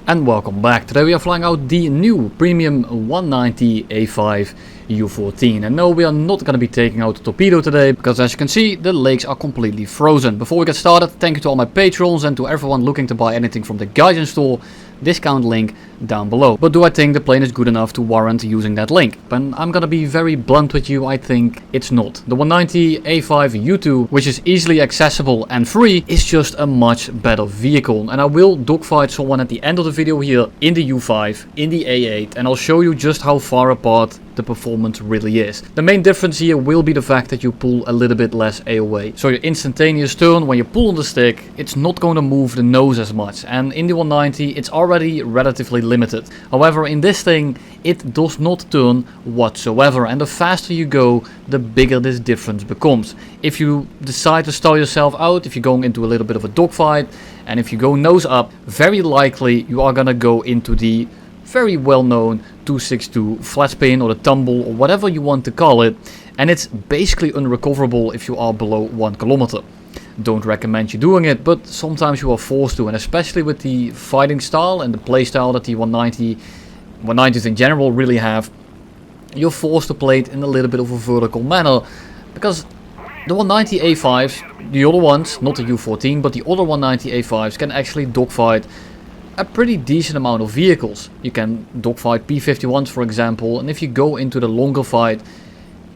And welcome back. Today we are flying out the new premium 190A-5 U-14. And no, we are not going to be taking out the torpedo today, because as you can see, the lakes are completely frozen. Before we get started, thank you to all my patrons and to everyone looking to buy anything from the Guardian store. Discount link down below. But do I think the plane is good enough to warrant using that link? And I'm gonna be very blunt with you, I think it's not. The 190A-5 U2, which is easily accessible and free, is just a much better vehicle. And I will dogfight someone at the end of the video here in the U5, in the A8, and I'll show you just how far apart the performance really is. The main difference here will be the fact that you pull a little bit less AOA. So your instantaneous turn, when you pull on the stick, it's not going to move the nose as much. And in the 190, it's already relatively limited. However, in this thing, it does not turn whatsoever. And the faster you go, the bigger this difference becomes. If you decide to stall yourself out, if you're going into a little bit of a dogfight, and if you go nose up, very likely you are going to go into the very well known 262 flat spin or the tumble or whatever you want to call it, and it's basically unrecoverable if you are below 1 kilometer. Don't recommend you doing it, but sometimes you are forced to, and especially with the fighting style and the play style that the 190s in general really have, you're forced to play it in a little bit of a vertical manner, because the 190A-5s, the other ones, not the U-14, but the other 190A-5s can actually dogfight a pretty decent amount of vehicles. You can dogfight P-51s for example, and if you go into the longer fight,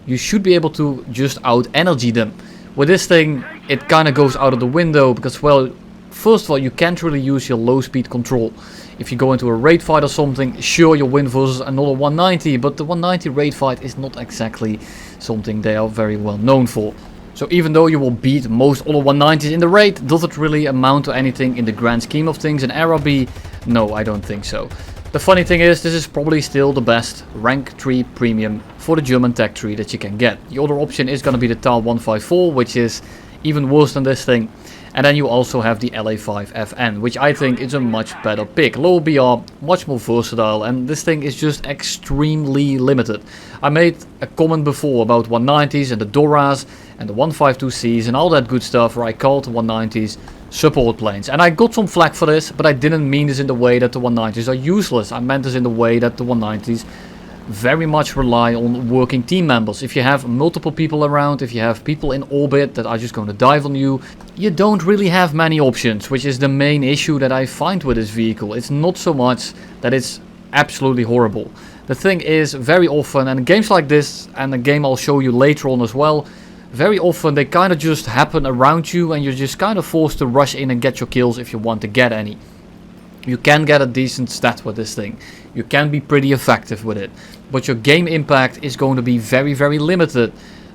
you should be able to just out energy them. With this thing, it kind of goes out of the window, because, well, first of all, you can't really use your low speed control. If you go into a raid fight or something, sure, you win versus another 190, but the 190 raid fight is not exactly something they are very well known for. So even though you will beat most other 190s in the raid, does it really amount to anything in the grand scheme of things in Era B? No, I don't think so. The funny thing is, this is probably still the best rank 3 premium for the German tech tree that you can get. The other option is going to be the TAL 154, which is even worse than this thing. And then you also have the LA5FN, which I think is a much better pick. Lower BR, much more versatile, and this thing is just extremely limited. I made a comment before about 190s and the Doras and the 152Cs and all that good stuff, where I called the 190s support planes. And I got some flack for this, but I didn't mean this in the way that the 190s are useless. I meant this in the way that the 190s very much rely on working team members. If you have multiple people around, if you have people in orbit that are just going to dive on you, you don't really have many options, which is the main issue that I find with this vehicle. It's not so much that it's absolutely horrible. The thing is, very often, and games like this, and a game I'll show you later on as well, very often they kind of just happen around you, and you're just kind of forced to rush in and get your kills if you want to get any. You can get a decent stat with this thing. You can be pretty effective with it. But your game impact is going to be very, very limited.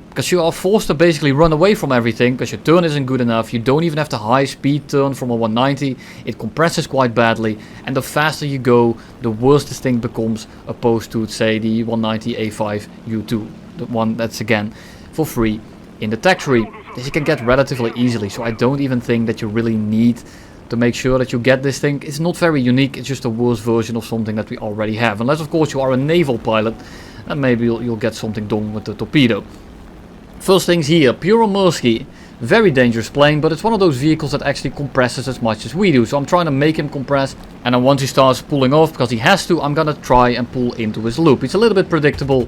Because you are forced to basically run away from everything, because your turn isn't good enough. You don't even have the high speed turn from a 190. It compresses quite badly. And the faster you go, the worse this thing becomes, opposed to, say, the 190A-5 U2. The one that's, again, for free in the tech tree. This you can get relatively easily. So I don't even think that you really need to make sure that you get this thing. It's not very unique, it's just a worse version of something that we already have. Unless of course you are a naval pilot, and maybe you'll get something done with the torpedo. First things here, Puromursky, very dangerous plane, but it's one of those vehicles that actually compresses as much as we do. So I'm trying to make him compress, and then once he starts pulling off, because he has to, I'm gonna try and pull into his loop. It's a little bit predictable,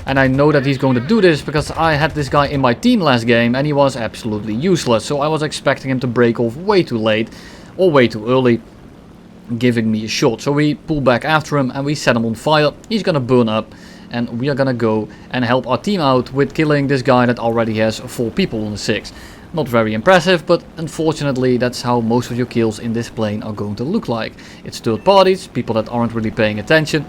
and I know that he's going to do this because I had this guy in my team last game and he was absolutely useless. So I was expecting him to break off way too late or way too early, giving me a shot. So we pull back after him and we set him on fire. He's gonna burn up, and we are gonna go and help our team out with killing this guy that already has 4 people on the 6. Not very impressive, but unfortunately that's how most of your kills in this plane are going to look like. It's third parties, people that aren't really paying attention.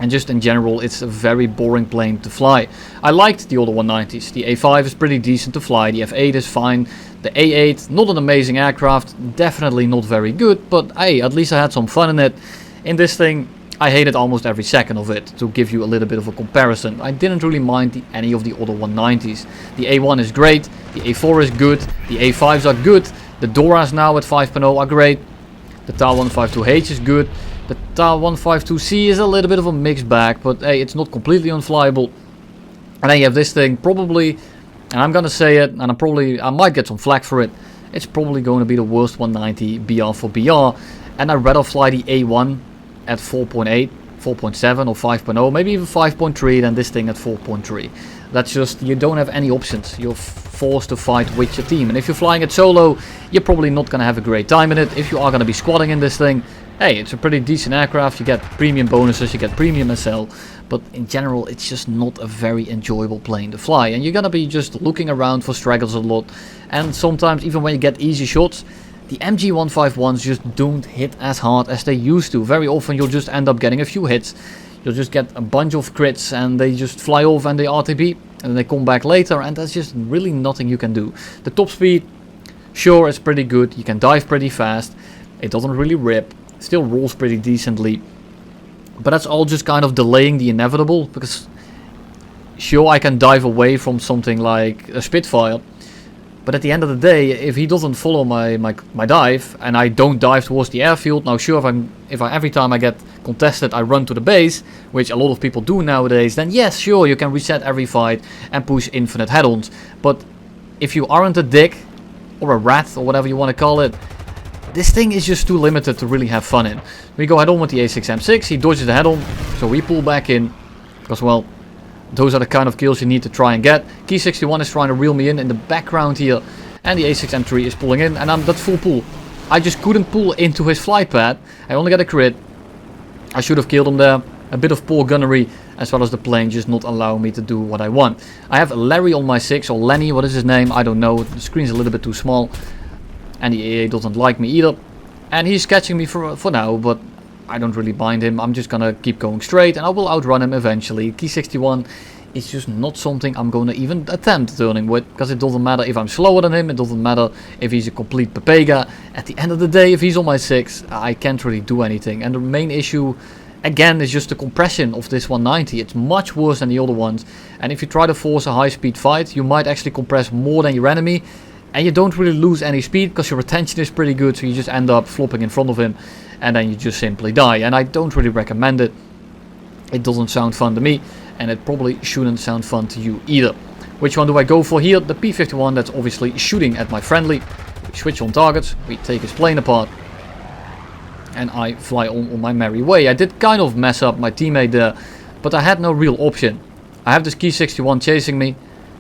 And just in general, it's a very boring plane to fly. I liked the other 190s. The A5 is pretty decent to fly. The F8 is fine. The A8, not an amazing aircraft. Definitely not very good. But hey, at least I had some fun in it. In this thing, I hated almost every second of it. To give you a little bit of a comparison, I didn't really mind any of the other 190s. The A1 is great. The A4 is good. The A5s are good. The Doras now at 5.0 are great. The TAL 152H is good. The TAL 152C is a little bit of a mixed bag, but hey, it's not completely unflyable. And then you have this thing, probably, and I'm gonna say it, and I might get some flack for it. It's probably going to be the worst 190 BR for BR. and I'd rather fly the A1 at 4.8, 4.7 or 5.0, maybe even 5.3 than this thing at 4.3. That's just, you don't have any options. You're forced to fight with your team. And if you're flying it solo, you're probably not going to have a great time in it. If you are going to be squatting in this thing, hey, it's a pretty decent aircraft. You get premium bonuses, you get premium SL. But in general, it's just not a very enjoyable plane to fly. And you're going to be just looking around for straggles a lot. And sometimes, even when you get easy shots, the MG151s just don't hit as hard as they used to. Very often you'll just end up getting a few hits. You'll just get a bunch of crits and they just fly off and they RTB. And they come back later and that's just really nothing you can do. The top speed, sure, it's pretty good. You can dive pretty fast. It doesn't really rip. Still rolls pretty decently. But that's all just kind of delaying the inevitable. Because sure, I can dive away from something like a Spitfire. But at the end of the day, if he doesn't follow my dive, and I don't dive towards the airfield, now sure, if I every time I get contested I run to the base, which a lot of people do nowadays, then yes, sure, you can reset every fight and push infinite head-ons. But if you aren't a dick, or a rat, or whatever you want to call it, this thing is just too limited to really have fun in. We go head-on with the A6M6, he dodges the head-on, so we pull back in, because well, those are the kind of kills you need to try and get. Key 61 is trying to reel me in the background here. And the A6M3 is pulling in. And that's full pull. I just couldn't pull into his flight pad. I only got a crit. I should have killed him there. A bit of poor gunnery. As well as the plane just not allowing me to do what I want. I have Larry on my 6. Or Lenny, what is his name? I don't know. The screen's a little bit too small. And the AA doesn't like me either. And he's catching me for now. But I don't really mind him. I'm just gonna keep going straight and I will outrun him eventually. Key 61 is just not something I'm gonna even attempt turning with, because it doesn't matter if I'm slower than him, it doesn't matter if he's a complete Pepega. At the end of the day, if he's on my 6, I can't really do anything. And the main issue again is just the compression of this 190. It's much worse than the other ones. And if you try to force a high speed fight, you might actually compress more than your enemy. And you don't really lose any speed because your retention is pretty good, so you just end up flopping in front of him and then you just simply die. And I don't really recommend it. It doesn't sound fun to me and it probably shouldn't sound fun to you either. Which one do I go for here? The P-51, that's obviously shooting at my friendly. We switch on targets, we take his plane apart and I fly on my merry way. I did kind of mess up my teammate there, but I had no real option. I have this Key 61 chasing me.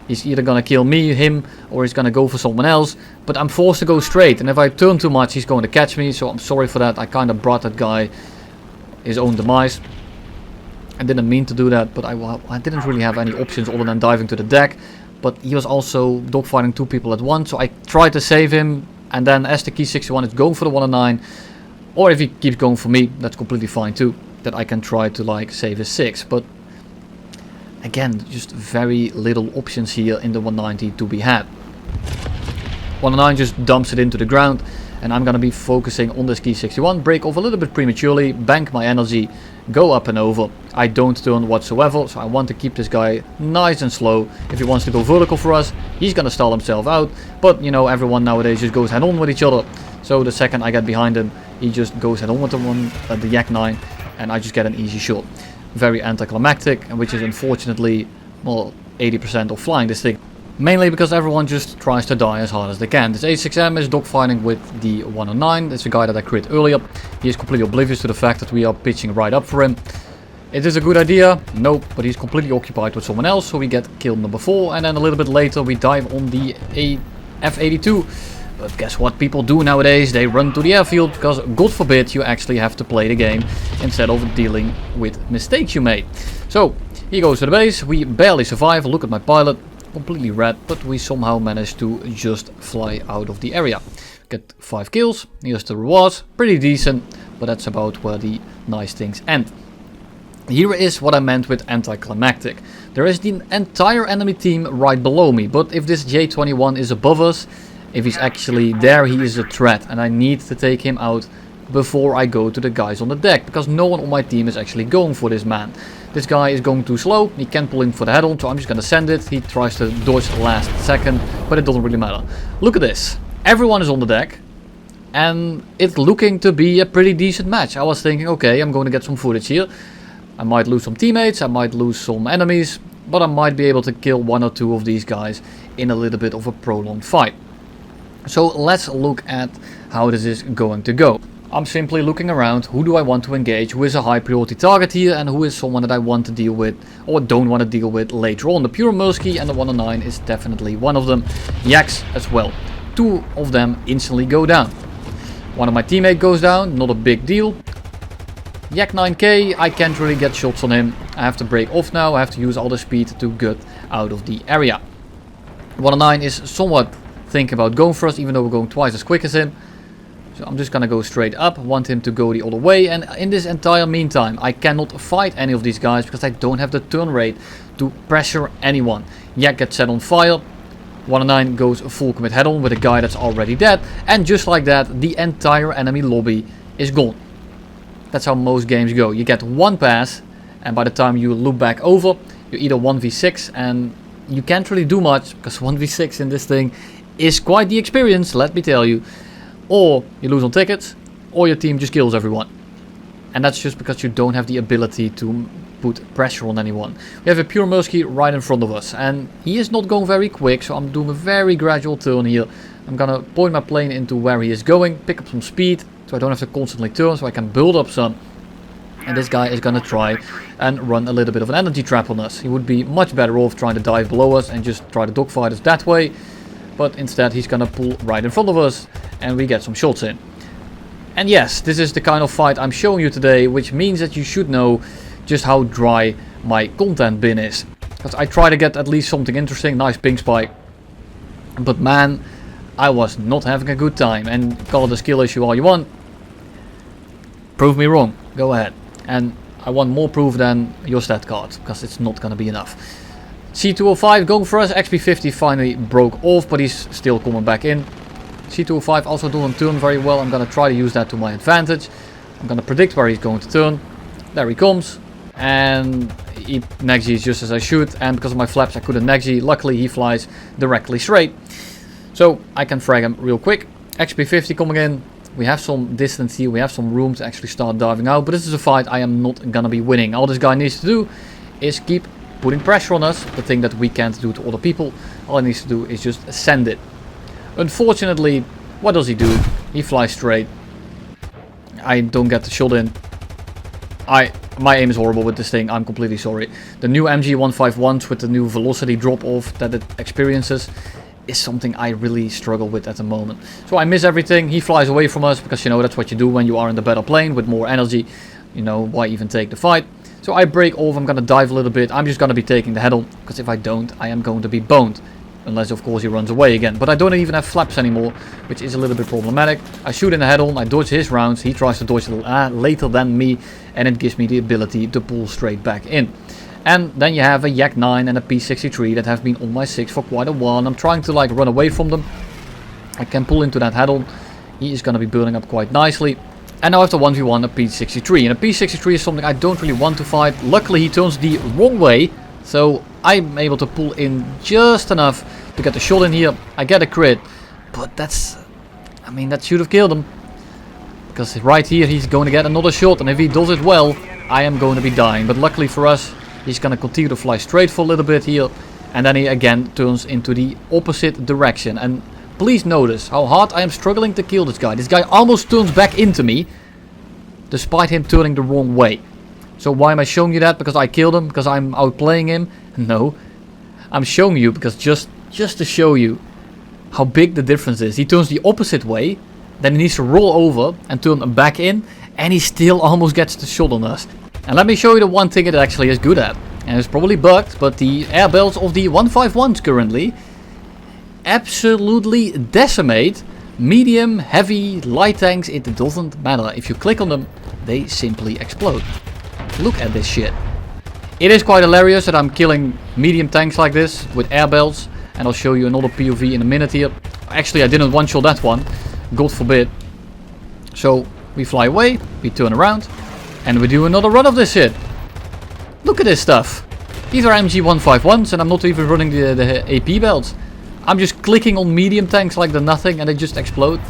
He's either gonna kill me, him, or he's gonna go for someone else. But I'm forced to go straight, and if I turn too much, he's going to catch me. So I'm sorry for that. I kind of brought that guy his own demise. I didn't mean to do that, but I didn't really have any options other than diving to the deck. But he was also dogfighting two people at once, so I tried to save him. And then as the Key 61 is going for the 109, or if he keeps going for me, that's completely fine too. That I can try to like save his 6, but again, just very little options here in the 190 to be had. 109 just dumps it into the ground and I'm gonna be focusing on this Key 61, break off a little bit prematurely, bank my energy, go up and over. I don't turn whatsoever, so I want to keep this guy nice and slow. If he wants to go vertical for us, he's gonna stall himself out, but you know, everyone nowadays just goes head on with each other. So the second I get behind him, he just goes head on with the Yak 9 and I just get an easy shot. Very anticlimactic, and which is unfortunately, well, 80% of flying this thing. Mainly because everyone just tries to die as hard as they can. This A6M is dogfighting with the 109. That's the guy that I crit earlier. He is completely oblivious to the fact that we are pitching right up for him. Is this a good idea? Nope, but he's completely occupied with someone else, so we get kill number 4. And then a little bit later we dive on the F82. But guess what people do nowadays? They run to the airfield because God forbid you actually have to play the game instead of dealing with mistakes you made. So he goes to the base, we barely survive. Look at my pilot, completely red, but we somehow managed to just fly out of the area. Get 5 kills, here's the rewards, pretty decent, but that's about where the nice things end. Here is what I meant with anticlimactic. There is the entire enemy team right below me, but if this J21 is above us, if he's actually there, he is a threat and I need to take him out before I go to the guys on the deck, because no one on my team is actually going for this man. This guy is going too slow, he can't pull in for the head-on, so I'm just gonna send it. He tries to dodge last second, but it doesn't really matter. Look at this, everyone is on the deck and it's looking to be a pretty decent match. I was thinking, okay, I'm going to get some footage here. I might lose some teammates, I might lose some enemies, but I might be able to kill 1 or 2 of these guys in a little bit of a prolonged fight. So let's look at how this is going to go. I'm simply looking around, who do I want to engage, who is a high priority target here, and who is someone that I want to deal with or don't want to deal with later on. The Pure Muskie and the 109 is definitely one of them. Yaks as well. 2 of them instantly go down. One of my teammates goes down, not a big deal. Yak 9k, I can't really get shots on him. I have to break off now, I have to use all the speed to get out of the area. 109 is somewhat thinking about going for us, even though we're going twice as quick as him. So I'm just gonna go straight up, want him to go the other way, and in this entire meantime I cannot fight any of these guys because I don't have the turn rate to pressure anyone. Yak gets set on fire, 109 goes full commit head on with a guy that's already dead, and just like that the entire enemy lobby is gone. That's how most games go. You get one pass, and by the time you loop back over, you either 1v6, and you can't really do much because 1v6 in this thing is quite the experience, let me tell you. Or you lose on tickets, or your team just kills everyone. And that's just because you don't have the ability to put pressure on anyone. We have a Pure Muskie right in front of us, and he is not going very quick, so I'm doing a very gradual turn here. I'm gonna point my plane into where he is going, pick up some speed, so I don't have to constantly turn, so I can build up some. And this guy is gonna try and run a little bit of an energy trap on us. He would be much better off trying to dive below us and just try to dogfight us that way. But instead he's gonna pull right in front of us and we get some shots in. And yes, this is the kind of fight I'm showing you today, which means that you should know just how dry my content bin is. Because I try to get at least something interesting, nice ping spike. But man, I was not having a good time, and call it a skill issue all you want. Prove me wrong, go ahead. And I want more proof than your stat card, because it's not gonna be enough. C205 going for us, XP50 finally broke off, but he's still coming back in. C205 also doesn't turn very well, I'm gonna try to use that to my advantage. I'm gonna predict where he's going to turn. There he comes, and he negs just as I should, and because of my flaps I couldn't neg. Luckily he flies directly straight. So I can frag him real quick. XP50 coming in. We have some distance here, we have some room to actually start diving out, but this is a fight I am not gonna be winning. All this guy needs to do is keep putting pressure on us, the thing that we can't do to other people. All he needs to do is just send it. Unfortunately, what does he do? He flies straight. I don't get the shot in. My aim is horrible with this thing, I'm completely sorry. The new MG151s with the new velocity drop off that it experiences is something I really struggle with at the moment. So I miss everything, he flies away from us because you know that's what you do when you are in the better plane with more energy. You know, why even take the fight? So I break off, I'm gonna dive a little bit, I'm just gonna be taking the head on, because if I don't, I am going to be boned. Unless of course he runs away again. But I don't even have flaps anymore, which is a little bit problematic. I shoot in the head on, I dodge his rounds, he tries to dodge later than me, and it gives me the ability to pull straight back in. And then you have a Yak 9 and a P63 that have been on my 6 for quite a while, and I'm trying to like run away from them. I can pull into that head on, he is going to be building up quite nicely. And now I have to 1v1 a P63, and a P63 is something I don't really want to fight. Luckily he turns the wrong way, so I'm able to pull in just enough to get the shot in here. I get a crit, but that's, I mean, that should have killed him. Because right here he's going to get another shot, and if he does it well, I am going to be dying. But luckily for us, he's going to continue to fly straight for a little bit here, and then he again turns into the opposite direction. And please notice how hard I am struggling to kill this guy. This guy almost turns back into me, despite him turning the wrong way. So why am I showing you that? Because I killed him? Because I'm outplaying him? No. I'm showing you because just to show you how big the difference is. He turns the opposite way, then he needs to roll over and turn back in, and he still almost gets the shot on us. And let me show you the one thing it actually is good at. And it's probably bugged, but the air belts of the 151s currently absolutely decimate medium, heavy, light tanks. It doesn't matter. If you click on them, they simply explode. Look at this shit. It is quite hilarious that I'm killing medium tanks like this with air belts, and I'll show you another POV in a minute here. Actually, I didn't one-shot that one, God forbid. So we fly away, we turn around, and we do another run of this shit. Look at this stuff. These are MG151s, and I'm not even running the AP belts. I'm just clicking on medium tanks like they're nothing, and they just explode.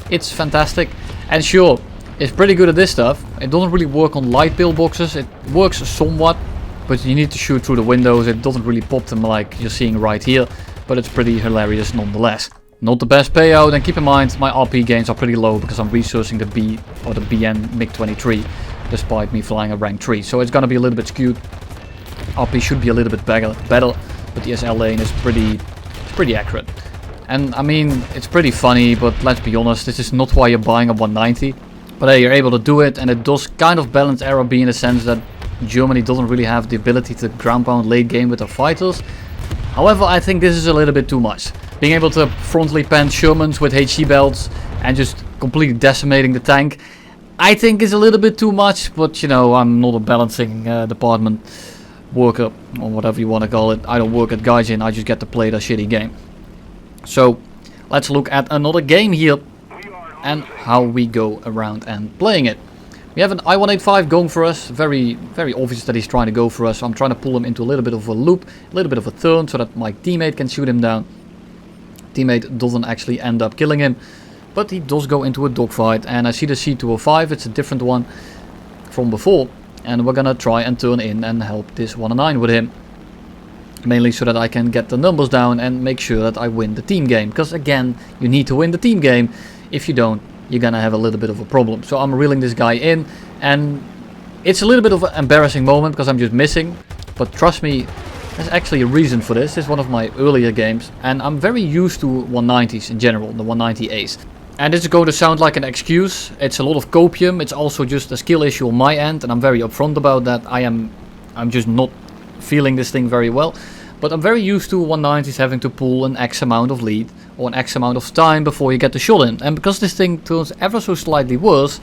It's fantastic. And sure, it's pretty good at this stuff. It doesn't really work on light pillboxes. It works somewhat, but you need to shoot through the windows. It doesn't really pop them like you're seeing right here, but it's pretty hilarious nonetheless. Not the best payout, and keep in mind my RP gains are pretty low because I'm resourcing the B or the BN MiG-23 despite me flying a rank 3. So it's gonna be a little bit skewed. RP should be a little bit better, but the SL lane is pretty accurate. And I mean, it's pretty funny, but let's be honest, this is not why you're buying a 190. But hey, you're able to do it, and it does kind of balance error B in the sense that Germany doesn't really have the ability to ground pound late game with their fighters. However, I think this is a little bit too much. Being able to frontally pen Shermans with HE belts and just completely decimating the tank, I think is a little bit too much. But you know, I'm not a balancing department worker, or whatever you want to call it. I don't work at Gaijin, I just get to play that shitty game. So let's look at another game here and how we go around and playing it. We have an I-185 going for us. Very obvious that he's trying to go for us. So I'm trying to pull him into a little bit of a loop, a little bit of a turn, so that my teammate can shoot him down. Teammate doesn't actually end up killing him, but he does go into a dogfight. And I see the C205, it's a different one from before. And we're gonna try and turn in and help this 109 with him. Mainly so that I can get the numbers down and make sure that I win the team game. Because again, you need to win the team game. If you don't, you're gonna have a little bit of a problem. So I'm reeling this guy in, and it's a little bit of an embarrassing moment because I'm just missing. But trust me, there's actually a reason for this. It's one of my earlier games, and I'm very used to 190s in general, the 190As. And this is going to sound like an excuse. It's a lot of copium. It's also just a skill issue on my end, and I'm very upfront about that. I'm just not feeling this thing very well. But I'm very used to 190s having to pull an X amount of lead or an X amount of time before you get the shot in. And because this thing turns ever so slightly worse,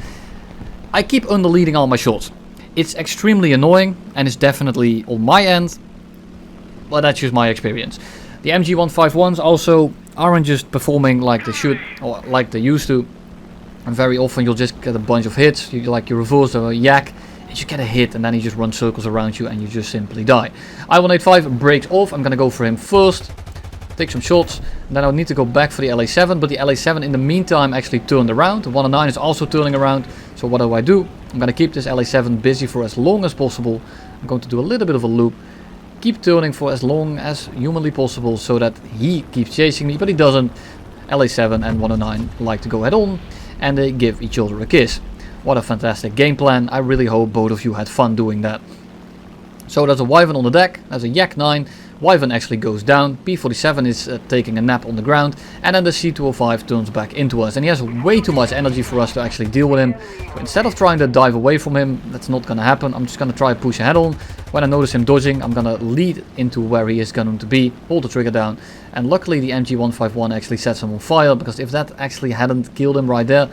I keep underleading all my shots. It's extremely annoying, and it's definitely on my end, but that's just my experience. The MG151s also aren't just performing like they should or like they used to. And very often you'll just get a bunch of hits. You reverse a yak, and you get a hit, and then he just runs circles around you and you just simply die. I-185 breaks off. I'm gonna go for him first, take some shots, and then I'll need to go back for the LA7, but the LA7 in the meantime actually turned around. The 109 is also turning around. So what do? I'm gonna keep this LA7 busy for as long as possible. I'm going to do a little bit of a loop, keep turning for as long as humanly possible so that he keeps chasing me, but he doesn't. LA7 and 109 like to go head on, and they give each other a kiss. What a fantastic game plan. I really hope both of you had fun doing that. So there's a Wyvern on the deck, there's a Yak 9, Wyvern actually goes down, P47 is taking a nap on the ground, and then the C205 turns back into us. And he has way too much energy for us to actually deal with him. So instead of trying to dive away from him, that's not going to happen. I'm just going to try to push ahead on. When I notice him dodging, I'm going to lead into where he is going to be, hold the trigger down. And luckily the MG151 actually sets him on fire, because if that actually hadn't killed him right there,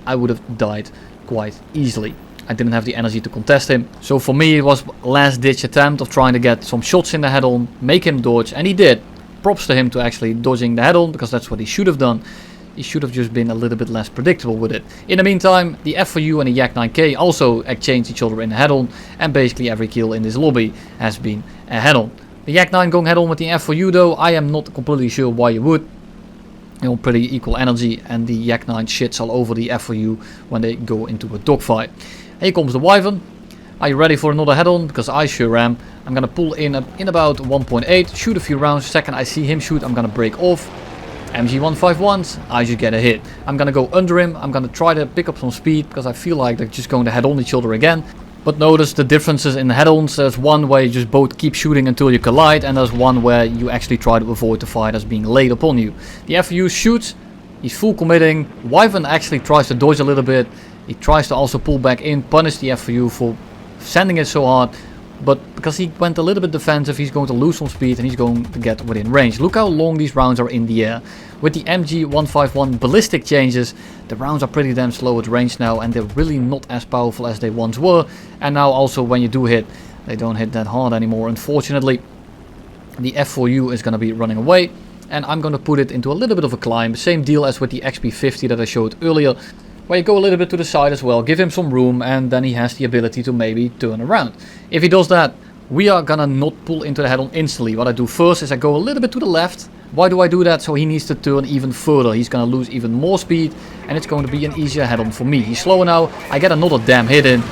I would have died quite easily. I didn't have the energy to contest him. So for me it was last ditch attempt of trying to get some shots in the head on, make him dodge, and he did. Props to him to actually dodging the head on, because that's what he should have done. He should have just been a little bit less predictable with it. In the meantime, the F4U and the Yak 9K also exchange each other in the head on, and basically every kill in this lobby has been a head on. The Yak 9 going head on with the F4U though, I am not completely sure why you would. You know, pretty equal energy, and the Yak 9 shits all over the F4U when they go into a dogfight. Here comes the Wyvern. Are you ready for another head-on? Because I sure am. I'm gonna pull in about 1.8, shoot a few rounds. Second I see him shoot, I'm gonna break off. MG151s, I just get a hit. I'm gonna go under him. I'm gonna try to pick up some speed, because I feel like they're just going to head on each other again. But notice the differences in the head-ons. There's one where you just both keep shooting until you collide, and there's one where you actually try to avoid the fighters being laid upon you. The FU shoots, he's full committing. Wyvern actually tries to dodge a little bit. He tries to also pull back in, punish the FU for sending it so hard. But because he went a little bit defensive, he's going to lose some speed and he's going to get within range. Look how long these rounds are in the air. With the MG151 ballistic changes, the rounds are pretty damn slow at range now, and they're really not as powerful as they once were. And now also when you do hit, they don't hit that hard anymore, unfortunately. The F4U is going to be running away, and I'm going to put it into a little bit of a climb. Same deal as with the XP50 that I showed earlier, where you go a little bit to the side as well, give him some room, and then he has the ability to maybe turn around. If he does that, we are gonna not pull into the head-on instantly. What I do first is I go a little bit to the left. Why do I do that? So he needs to turn even further. He's gonna lose even more speed, and it's going to be an easier head-on for me. He's slower now. I get another damn hit in,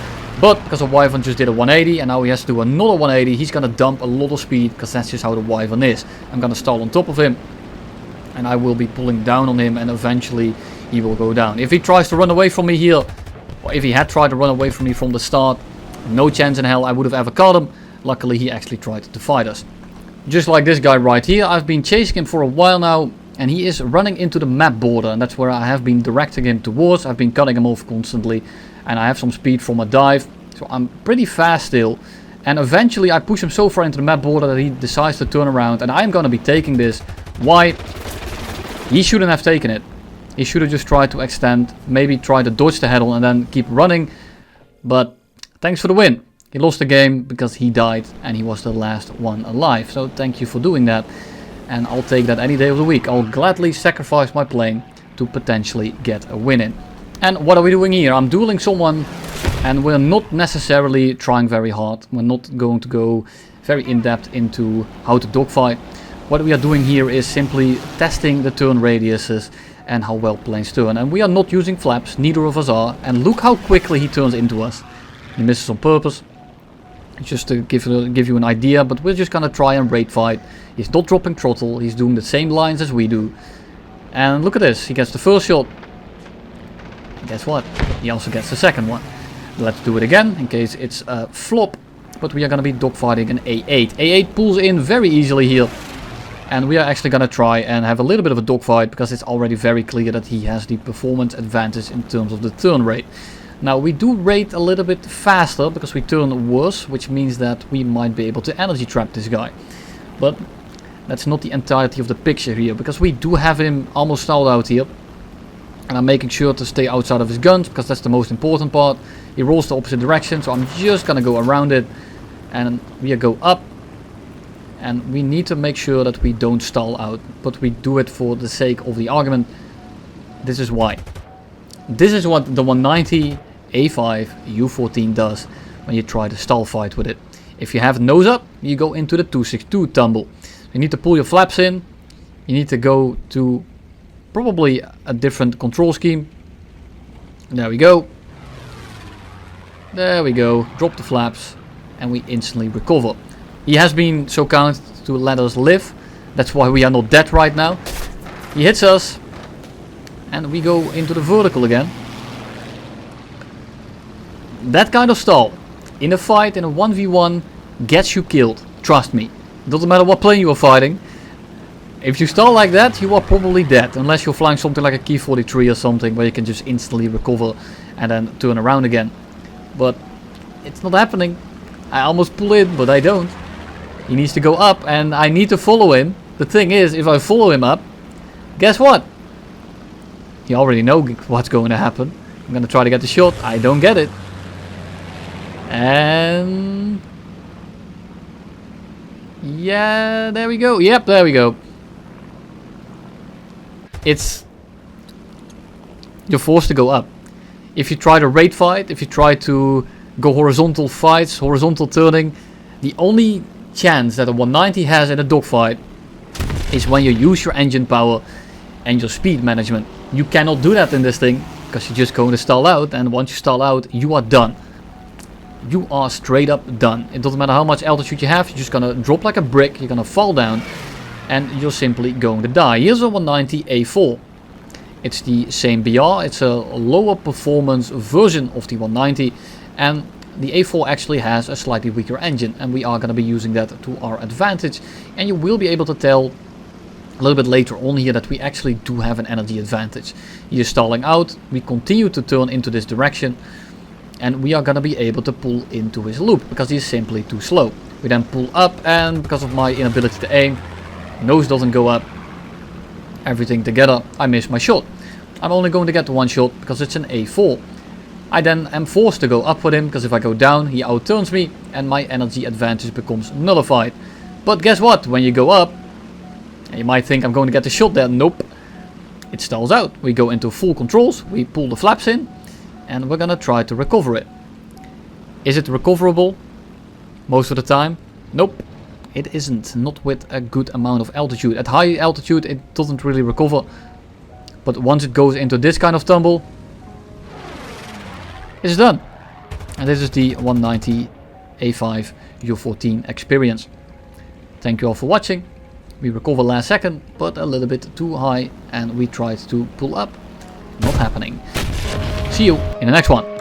but because the Wyvern just did a 180, and now he has to do another 180, he's gonna dump a lot of speed, because that's just how the Wyvern is. I'm gonna stall on top of him. and I will be pulling down on him, and eventually he will go down. If he tries to run away from me here, or if he had tried to run away from me from the start, no chance in hell I would have ever caught him. Luckily he actually tried to fight us. Just like this guy right here, I've been chasing him for a while now, and he is running into the map border, and that's where I have been directing him towards. I've been cutting him off constantly, and I have some speed from a dive, so I'm pretty fast still. And eventually I push him so far into the map border that he decides to turn around, and I'm gonna be taking this. Why? He shouldn't have taken it. He should have just tried to extend, maybe try to dodge the head-on and then keep running. But thanks for the win. He lost the game because he died and he was the last one alive. So thank you for doing that. And I'll take that any day of the week. I'll gladly sacrifice my plane to potentially get a win in. And what are we doing here? I'm dueling someone, and we're not necessarily trying very hard. We're not going to go very in-depth into how to dogfight. What we are doing here is simply testing the turn radiuses and how well planes turn. And we are not using flaps, neither of us are. And look how quickly he turns into us. He misses on purpose, just to give you an idea, but we're just gonna try and raid fight. He's not dropping throttle, he's doing the same lines as we do. And look at this, he gets the first shot. Guess what? He also gets the second one. Let's do it again, in case it's a flop. But we are gonna be dogfighting an A8. A8 pulls in very easily here. And we are actually gonna try and have a little bit of a dogfight, because it's already very clear that he has the performance advantage in terms of the turn rate. Now we do rate a little bit faster because we turn worse, which means that we might be able to energy trap this guy. But that's not the entirety of the picture here, because we do have him almost stalled out here. And I'm making sure to stay outside of his guns, because that's the most important part. He rolls the opposite direction, so I'm just gonna go around it. And we go up. And we need to make sure that we don't stall out, but we do it for the sake of the argument. This is why. This is what the 190A-5 U-14 does when you try to stall fight with it. If you have nose up, you go into the 262 tumble. You need to pull your flaps in. You need to go to probably a different control scheme. There we go. There we go. Drop the flaps and we instantly recover. He has been so kind to let us live. That's why we are not dead right now. He hits us. And we go into the vertical again. That kind of stall in a fight, in a 1v1, gets you killed. Trust me. It doesn't matter what plane you are fighting. If you stall like that, you are probably dead. Unless you're flying something like a Key 43 or something, where you can just instantly recover and then turn around again. But it's not happening. I almost pull in, but I don't. He needs to go up and I need to follow him. The thing is, if I follow him up, guess what? You already know what's going to happen. I'm going to try to get the shot. I don't get it. And yeah, there we go. Yep, there we go. You're forced to go up. If you try to raid fight, if you try to go horizontal fights, horizontal turning, the only chance that a 190 has in a dogfight is when you use your engine power and your speed management. You cannot do that in this thing, because you're just going to stall out, and once you stall out, you are done. You are straight up done. It doesn't matter how much altitude you have, you're just gonna drop like a brick, you're gonna fall down, and you're simply going to die. Here's a 190A-4. It's the same BR, it's a lower performance version of the 190, and the A4 actually has a slightly weaker engine, and we are going to be using that to our advantage. And you will be able to tell a little bit later on here that we actually do have an energy advantage. He is stalling out, we continue to turn into this direction, and we are going to be able to pull into his loop, because he is simply too slow. We then pull up, and because of my inability to aim, nose doesn't go up, everything together, I miss my shot. I'm only going to get one shot because it's an A4. I then am forced to go up with him, because if I go down, he outturns me and my energy advantage becomes nullified. But guess what? When you go up, and you might think I'm going to get the shot there. Nope. It stalls out. We go into full controls, we pull the flaps in, and we're going to try to recover it. Is it recoverable most of the time? Nope. It isn't. Not with a good amount of altitude. At high altitude it doesn't really recover. But once it goes into this kind of tumble, it's done. And this is the 190A-5 U-14 experience. Thank you all for watching. We recovered last second, but a little bit too high, and we tried to pull up. Not happening. See you in the next one.